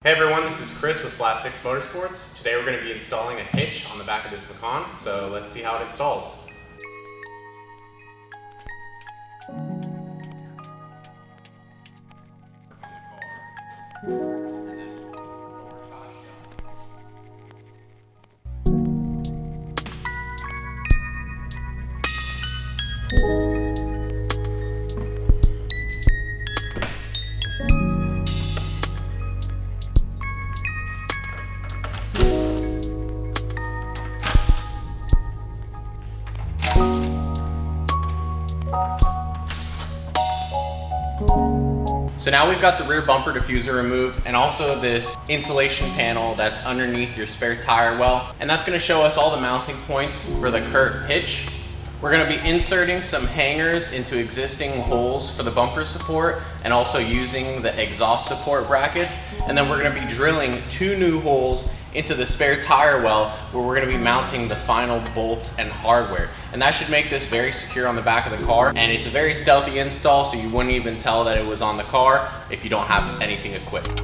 Hey everyone, this is Chris with Flat 6 Motorsports. Today we're going to be installing a hitch on the back of this Macan, so let's see how it installs. So now we've got the rear bumper diffuser removed and also this insulation panel that's underneath your spare tire well. And that's gonna show us all the mounting points for the Curt hitch. We're gonna be inserting some hangers into existing holes for the bumper support and also using the exhaust support brackets. And then we're gonna be drilling 2 new holes into the spare tire well where we're gonna be mounting the final bolts and hardware. And that should make this very secure on the back of the car. And it's a very stealthy install, so you wouldn't even tell that it was on the car if you don't have anything equipped.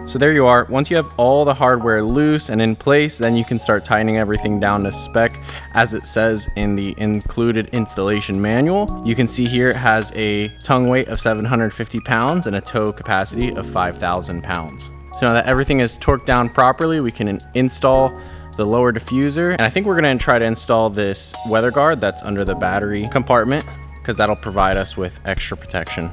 So there you are. Once you have all the hardware loose and in place, then you can start tightening everything down to spec as it says in the included installation manual. You can see here it has a tongue weight of 750 pounds and a tow capacity of 5,000 pounds. So now that everything is torqued down properly, we can install the lower diffuser. And I think we're gonna try to install this weather guard that's under the battery compartment because that'll provide us with extra protection.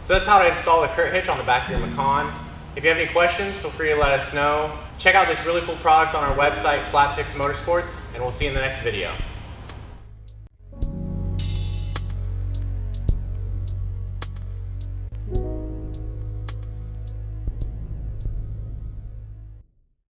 So that's how to install the Curt hitch on the back of your Macan. If you have any questions, feel free to let us know. Check out this really cool product on our website, Flat 6 Motorsports, and we'll see you in the next video.